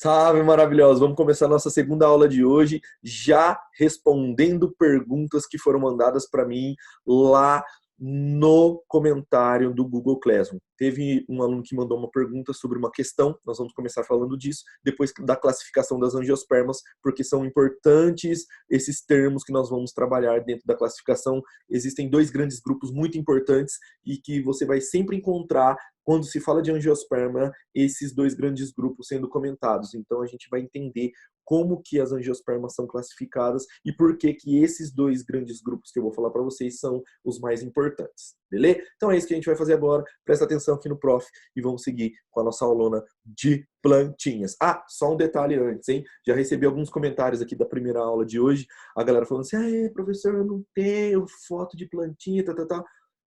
Salve, maravilhosos! Vamos começar a nossa segunda aula de hoje, já respondendo perguntas que foram mandadas para mim lá no comentário do Google Classroom. Teve um aluno que mandou uma pergunta sobre uma questão, nós vamos começar falando disso, depois da classificação das angiospermas, porque são importantes esses termos que nós vamos trabalhar dentro da classificação. Existem dois grandes grupos muito importantes e que você vai sempre encontrar quando se fala de angiosperma, esses dois grandes grupos sendo comentados. Então a gente vai entender como que as angiospermas são classificadas e por que que esses dois grandes grupos que eu vou falar para vocês são os mais importantes, beleza? Então é isso que a gente vai fazer agora. Presta atenção aqui no prof e vamos seguir com a nossa aulona de plantinhas. Ah, só um detalhe antes, hein? Já recebi alguns comentários aqui da primeira aula de hoje, a galera falando assim: "Ah, professor, eu não tenho foto de plantinha, tal.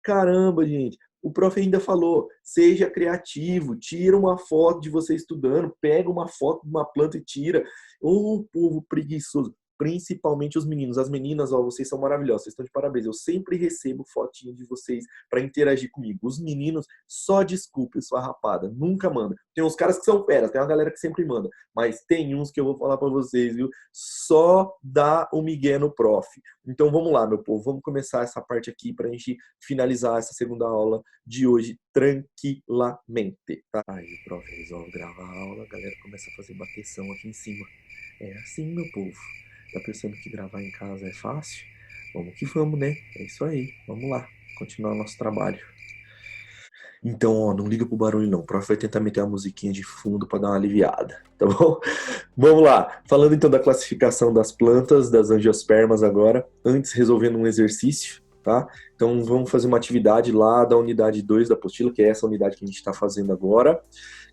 Caramba, gente. O prof ainda falou, seja criativo, tira uma foto de você estudando, pega uma foto de uma planta e tira. Ô, povo preguiçoso, principalmente os meninos. As meninas, ó, vocês são maravilhosos, vocês estão de parabéns. Eu sempre recebo fotinho de vocês para interagir comigo. Os meninos, só desculpa, sua rapada, nunca manda. Tem uns caras que são feras, tem uma galera que sempre manda, mas tem uns que eu vou falar para vocês, viu? Só dá o migué no prof. Então vamos lá, meu povo, vamos começar essa parte aqui para a gente finalizar essa segunda aula de hoje tranquilamente, tá? Aí o prof resolve gravar a aula, a galera começa a fazer bateção aqui em cima. É assim, meu povo. Tá pensando que gravar em casa é fácil? Vamos que vamos, né? É isso aí. Vamos lá, continuar o nosso trabalho. Então, ó, não liga pro barulho não. O prof vai tentar meter uma musiquinha de fundo para dar uma aliviada, tá bom? Vamos lá. Falando então da classificação das plantas, das angiospermas agora, antes resolvendo um exercício, tá? Então vamos fazer uma atividade lá da unidade 2 da apostila, que é essa unidade que a gente está fazendo agora,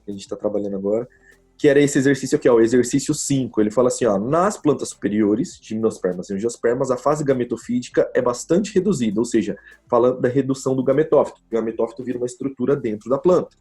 que a gente está trabalhando agora, que era esse exercício aqui, ó, o exercício 5. Ele fala assim, ó, nas plantas superiores, gimnospermas e angiospermas, a fase gametofítica é bastante reduzida, ou seja, falando da redução do gametófito. O gametófito vira uma estrutura dentro da planta.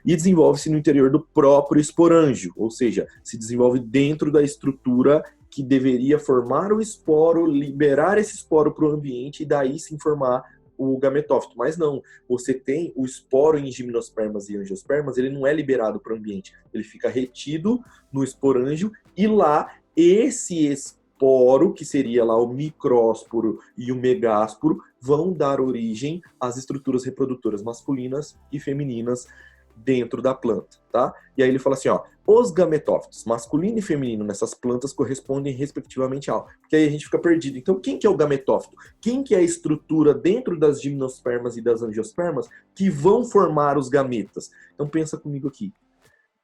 E desenvolve-se no interior do próprio esporângio, ou seja, se desenvolve dentro da estrutura que deveria formar o esporo, liberar esse esporo para o ambiente e daí se formar o gametófito, mas não, você tem o esporo em gimnospermas e angiospermas, ele não é liberado para o ambiente, ele fica retido no esporângio e lá esse esporo, que seria lá o micrósporo e o megásporo, vão dar origem às estruturas reprodutoras masculinas e femininas dentro da planta, tá? E aí ele fala assim, ó, os gametófitos, masculino e feminino nessas plantas correspondem respectivamente ao, porque aí a gente fica perdido. Então, quem que é o gametófito? Quem que é a estrutura dentro das gimnospermas e das angiospermas que vão formar os gametas? Então, pensa comigo aqui.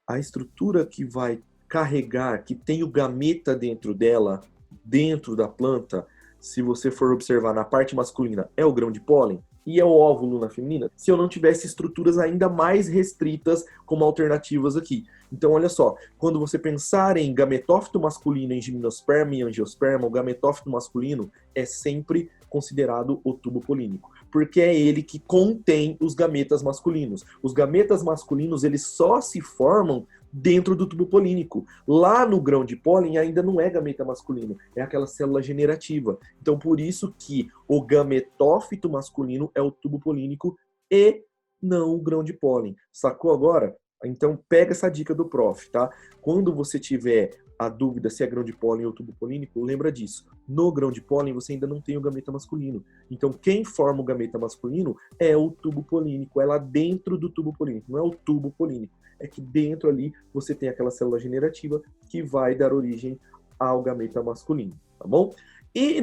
A estrutura que vai carregar, que tem o gameta dentro dela, dentro da planta, se você for observar na parte masculina, é o grão de pólen? E é o óvulo na feminina, se eu não tivesse estruturas ainda mais restritas como alternativas aqui. Então, olha só, quando você pensar em gametófito masculino, em gimnosperma e angiosperma, o gametófito masculino é sempre considerado o tubo polínico, porque é ele que contém os gametas masculinos. Os gametas masculinos, eles só se formam dentro do tubo polínico. Lá no grão de pólen ainda não é gameta masculino, é aquela célula generativa. Então, por isso que o gametófito masculino é o tubo polínico e não o grão de pólen. Sacou agora? Então, pega essa dica do prof, tá? Quando você tiver a dúvida se é grão de pólen ou tubo polínico, lembra disso. No grão de pólen, você ainda não tem o gameta masculino. Então, quem forma o gameta masculino é o tubo polínico, é lá dentro do tubo polínico, não é o tubo polínico. É que dentro ali você tem aquela célula generativa que vai dar origem ao gameta masculino, tá bom? E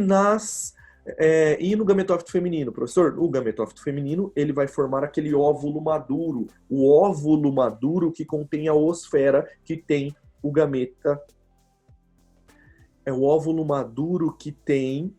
no gametófito feminino, professor, o gametófito feminino, ele vai formar aquele óvulo maduro, o óvulo maduro que contém a oosfera, que tem o gameta. É o óvulo maduro que tem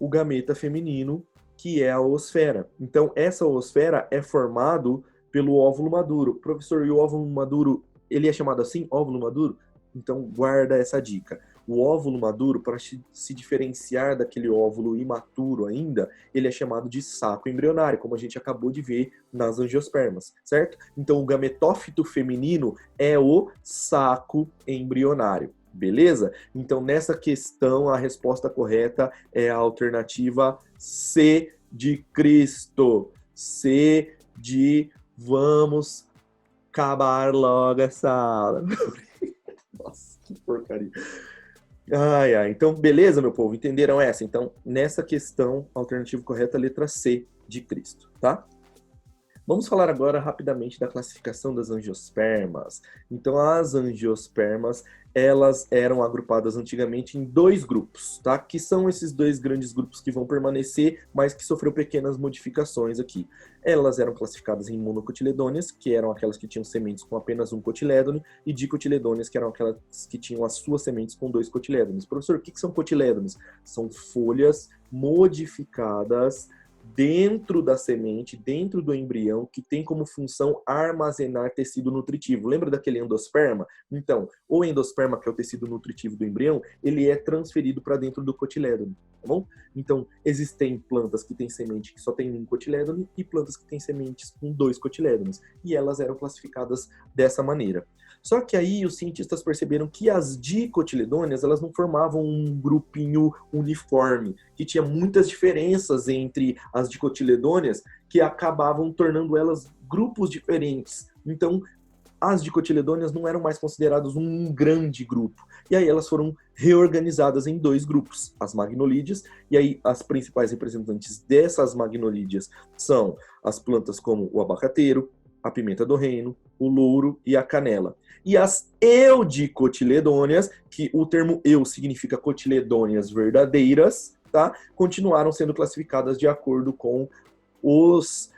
o gameta feminino, que é a oosfera. Então, essa oosfera é formado pelo óvulo maduro. Professor, e o óvulo maduro, ele é chamado assim, óvulo maduro? Então, guarda essa dica. O óvulo maduro, para se diferenciar daquele óvulo imaturo ainda, ele é chamado de saco embrionário, como a gente acabou de ver nas angiospermas, certo? Então, o gametófito feminino é o saco embrionário. Beleza? Então, nessa questão, a resposta correta é a alternativa C de Cristo. C de vamos acabar logo essa aula. porcaria. Ai, ai. Então, beleza, meu povo? Entenderam essa? Então, nessa questão, a alternativa correta é a letra C de Cristo, tá? Vamos falar agora rapidamente da classificação das angiospermas. Então, as angiospermas, elas eram agrupadas antigamente em dois grupos, tá? Que são esses dois grandes grupos que vão permanecer, mas que sofreu pequenas modificações aqui. Elas eram classificadas em monocotiledôneas, que eram aquelas que tinham sementes com apenas um cotilédone, e dicotiledôneas, que eram aquelas que tinham as suas sementes com dois cotilédones. Professor, o que são cotilédones? São folhas modificadas dentro da semente, dentro do embrião, que tem como função armazenar tecido nutritivo. Lembra daquele endosperma? Então, o endosperma, que é o tecido nutritivo do embrião, ele é transferido para dentro do cotilédone, tá bom? Então, existem plantas que têm semente que só tem um cotilédone e plantas que têm sementes com dois cotilédones, e elas eram classificadas dessa maneira. Só que aí os cientistas perceberam que as dicotiledôneas, elas não formavam um grupinho uniforme, que tinha muitas diferenças entre as dicotiledôneas, que acabavam tornando elas grupos diferentes. Então, as dicotiledôneas não eram mais consideradas um grande grupo. E aí elas foram reorganizadas em dois grupos, as magnolídeas, e aí as principais representantes dessas magnolídeas são as plantas como o abacateiro, a pimenta do reino, o louro e a canela. E as eudicotiledôneas, que o termo eu significa cotiledôneas verdadeiras, tá? Continuaram sendo classificadas de acordo com os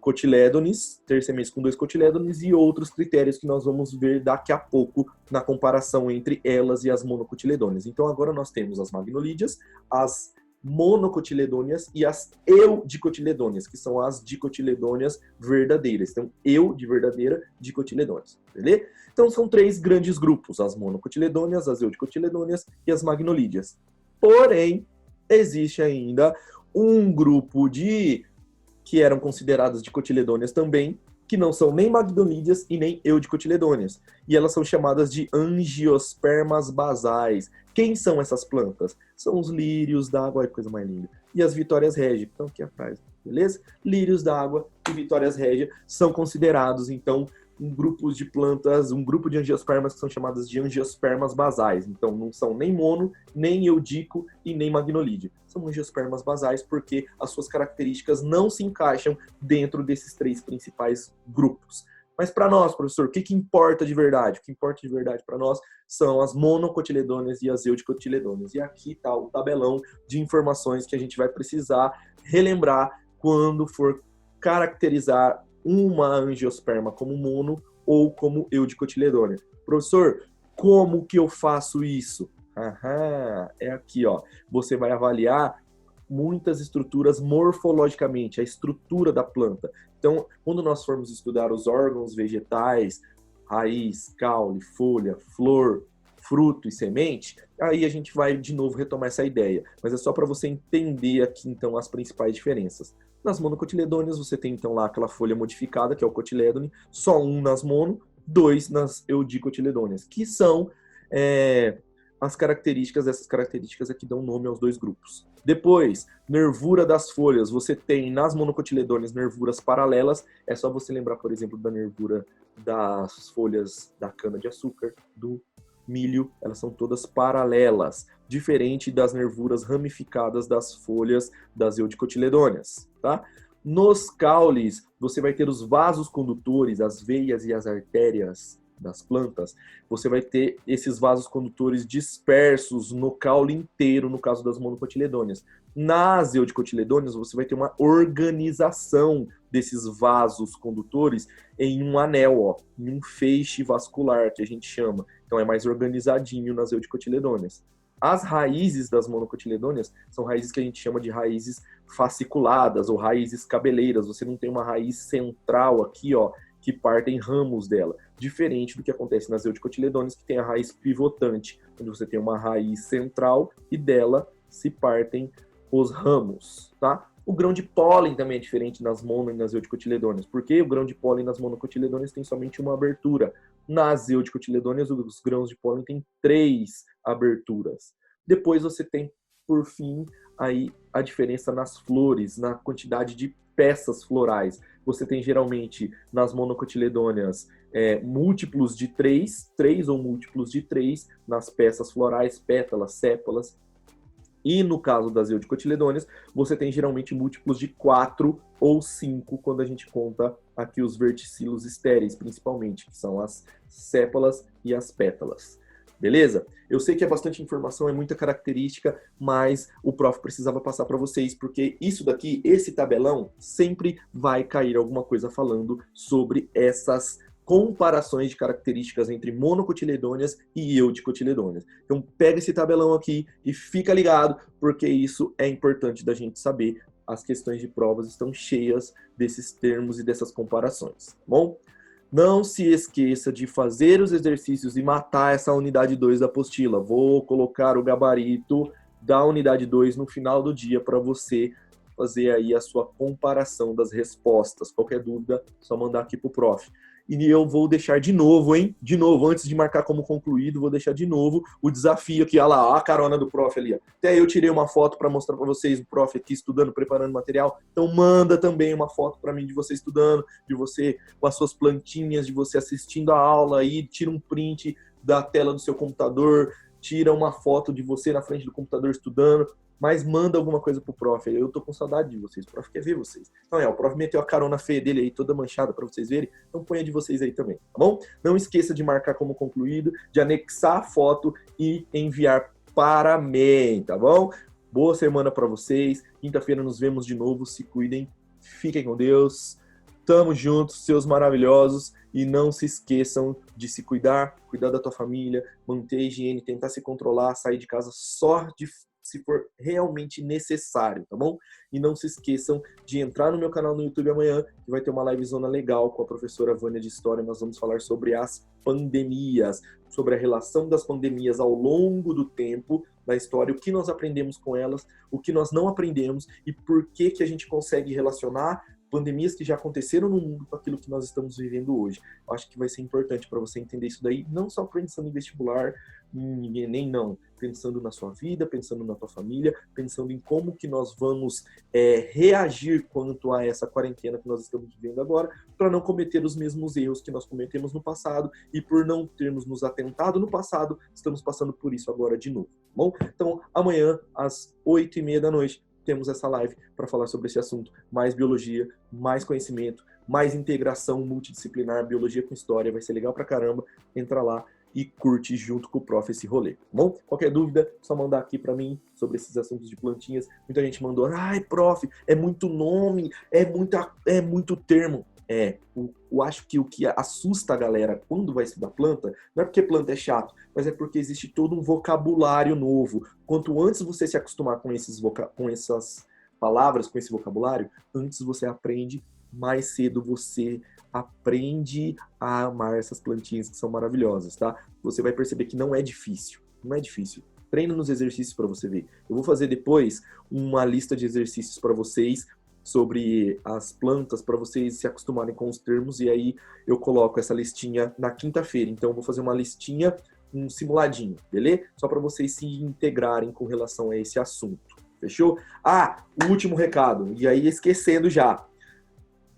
cotilédones, ter sementes com dois cotilédones e outros critérios que nós vamos ver daqui a pouco na comparação entre elas e as monocotiledôneas. Então agora nós temos as magnolídeas, as monocotiledôneas e as eudicotiledôneas, que são as dicotiledôneas verdadeiras. Então, eu de verdadeira, dicotiledôneas, beleza? Então, são três grandes grupos, as monocotiledôneas, as eudicotiledôneas e as magnolídeas. Porém, existe ainda um grupo que eram consideradas dicotiledôneas também, que não são nem magnolídeas e nem eudicotiledôneas. E elas são chamadas de angiospermas basais. Quem são essas plantas? São os lírios d'água, olha que coisa mais linda. E as vitórias régia. Então, aqui atrás, beleza? Lírios d'água e vitórias régia são considerados, então, um grupo de plantas, um grupo de angiospermas que são chamadas de angiospermas basais. Então, não são nem mono, nem eudico e nem magnolídeo. São angiospermas basais porque as suas características não se encaixam dentro desses três principais grupos. Mas para nós, professor, o que importa de verdade? O que importa de verdade para nós são as monocotiledôneas e as eudicotiledôneas. E aqui está o tabelão de informações que a gente vai precisar relembrar quando for caracterizar uma angiosperma como mono ou como eudicotiledônea. Professor, como que eu faço isso? É aqui, ó. Você vai avaliar muitas estruturas morfologicamente, a estrutura da planta. Então, quando nós formos estudar os órgãos vegetais, raiz, caule, folha, flor, fruto e semente, aí a gente vai de novo retomar essa ideia. Mas é só para você entender aqui, então, as principais diferenças. Nas monocotiledôneas, você tem, então, lá aquela folha modificada, que é o cotilédone, só um nas mono, dois nas eudicotiledôneas, que são as características, essas características aqui dão nome aos dois grupos. Depois, nervura das folhas. Você tem nas monocotiledôneas nervuras paralelas. É só você lembrar, por exemplo, da nervura das folhas da cana-de-açúcar, do milho. Elas são todas paralelas, diferente das nervuras ramificadas das folhas das eudicotiledôneas, tá? Nos caules, você vai ter os vasos condutores, as veias e as artérias das plantas. Você vai ter esses vasos condutores dispersos no caule inteiro, no caso das monocotiledôneas. Nas eudicotiledôneas, você vai ter uma organização desses vasos condutores em um anel, ó, em um feixe vascular, que a gente chama. Então é mais organizadinho nas eudicotiledôneas. As raízes das monocotiledôneas são raízes que a gente chama de raízes fasciculadas ou raízes cabeleiras. Você não tem uma raiz central aqui, ó, que partem ramos dela, diferente do que acontece nas eudicotiledôneas, que tem a raiz pivotante, onde você tem uma raiz central e dela se partem os ramos, tá? O grão de pólen também é diferente nas mono e nas eudicotiledôneas, porque o grão de pólen nas monocotiledôneas tem somente uma abertura. Nas eudicotiledôneas, os grãos de pólen têm 3 aberturas. Depois você tem, por fim, aí a diferença nas flores, na quantidade de peças florais. Você tem geralmente nas monocotiledôneas múltiplos de 3, 3 ou múltiplos de 3 nas peças florais, pétalas, sépalas. E no caso das eudicotiledôneas, você tem geralmente múltiplos de 4 ou 5 quando a gente conta aqui os verticilos estéreis, principalmente, que são as sépalas e as pétalas. Beleza? Eu sei que é bastante informação, é muita característica, mas o prof precisava passar para vocês, porque isso daqui, esse tabelão, sempre vai cair alguma coisa falando sobre essas comparações de características entre monocotiledôneas e eudicotiledôneas. Então pega esse tabelão aqui e fica ligado, porque isso é importante da gente saber. As questões de provas estão cheias desses termos e dessas comparações, tá bom? Não se esqueça de fazer os exercícios e matar essa unidade 2 da apostila. Vou colocar o gabarito da unidade 2 no final do dia para você fazer aí a sua comparação das respostas. Qualquer dúvida, só mandar aqui pro prof. E eu vou deixar de novo, hein? De novo, antes de marcar como concluído, vou deixar de novo o desafio aqui. Olha lá, ó, a carona do prof ali. Ó. Até eu tirei uma foto para mostrar para vocês o prof aqui estudando, preparando material. Então manda também uma foto para mim de você estudando, de você com as suas plantinhas, de você assistindo a aula aí. Tira um print da tela do seu computador, tira uma foto de você na frente do computador estudando. Mas manda alguma coisa pro prof. Eu tô com saudade de vocês. O prof quer ver vocês. Então o prof meteu a carona feia dele aí, toda manchada para vocês verem. Então põe a de vocês aí também, tá bom? Não esqueça de marcar como concluído, de anexar a foto e enviar para mim, tá bom? Boa semana para vocês. Quinta-feira nos vemos de novo. Se cuidem. Fiquem com Deus. Tamo juntos, seus maravilhosos. E não se esqueçam de se cuidar da tua família, manter a higiene, tentar se controlar, sair de casa só se for realmente necessário, tá bom? E não se esqueçam de entrar no meu canal no YouTube amanhã, que vai ter uma livezona legal com a professora Vânia de História. Nós vamos falar sobre as pandemias, sobre a relação das pandemias ao longo do tempo da história, o que nós aprendemos com elas, o que nós não aprendemos e por que a gente consegue relacionar pandemias que já aconteceram no mundo com aquilo que nós estamos vivendo hoje. Eu acho que vai ser importante para você entender isso daí, não só pensando em vestibular, nem não, pensando na sua vida, pensando na tua família, pensando em como que nós vamos reagir quanto a essa quarentena que nós estamos vivendo agora, para não cometer os mesmos erros que nós cometemos no passado e por não termos nos atentado no passado, estamos passando por isso agora de novo, tá bom? Então, amanhã, às 8h30 da noite, temos essa live para falar sobre esse assunto. Mais biologia, mais conhecimento, mais integração multidisciplinar, biologia com história. Vai ser legal pra caramba. Entra lá e curte junto com o prof esse rolê, tá bom? Qualquer dúvida, só mandar aqui para mim sobre esses assuntos de plantinhas. Muita gente mandou, ai, prof, é muito nome, é muito termo. Eu acho que o que assusta a galera quando vai estudar planta, não é porque planta é chato, mas é porque existe todo um vocabulário novo. Quanto antes você se acostumar com essas palavras, com esse vocabulário, antes você aprende, mais cedo você aprende a amar essas plantinhas que são maravilhosas, tá? Você vai perceber que não é difícil, não é difícil. Treina nos exercícios para você ver. Eu vou fazer depois uma lista de exercícios para vocês sobre as plantas, para vocês se acostumarem com os termos, e aí eu coloco essa listinha na quinta-feira. Então eu vou fazer uma listinha, um simuladinho, beleza? Só para vocês se integrarem com relação a esse assunto. Fechou? Ah, o último recado, e aí esquecendo já.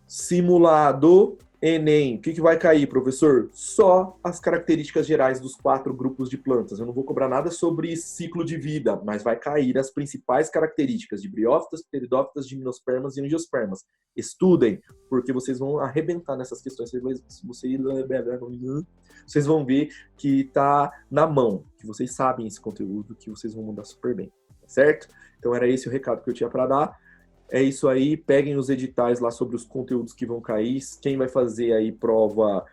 Simulado Enem. O que vai cair, professor? Só as características gerais dos 4 grupos de plantas. Eu não vou cobrar nada sobre ciclo de vida, mas vai cair as principais características de briófitas, pteridófitas, gimnospermas e angiospermas. Estudem, porque vocês vão arrebentar nessas questões. Vocês vão ver que está na mão, que vocês sabem esse conteúdo, que vocês vão mandar super bem, tá certo? Então era esse o recado que eu tinha para dar. É isso aí, peguem os editais lá sobre os conteúdos que vão cair, quem vai fazer aí prova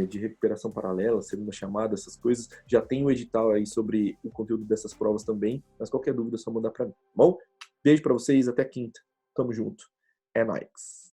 de recuperação paralela, segunda chamada, essas coisas, já tem o edital aí sobre o conteúdo dessas provas também, mas qualquer dúvida é só mandar para mim, tá bom? Beijo para vocês, até quinta, tamo junto, é nóis!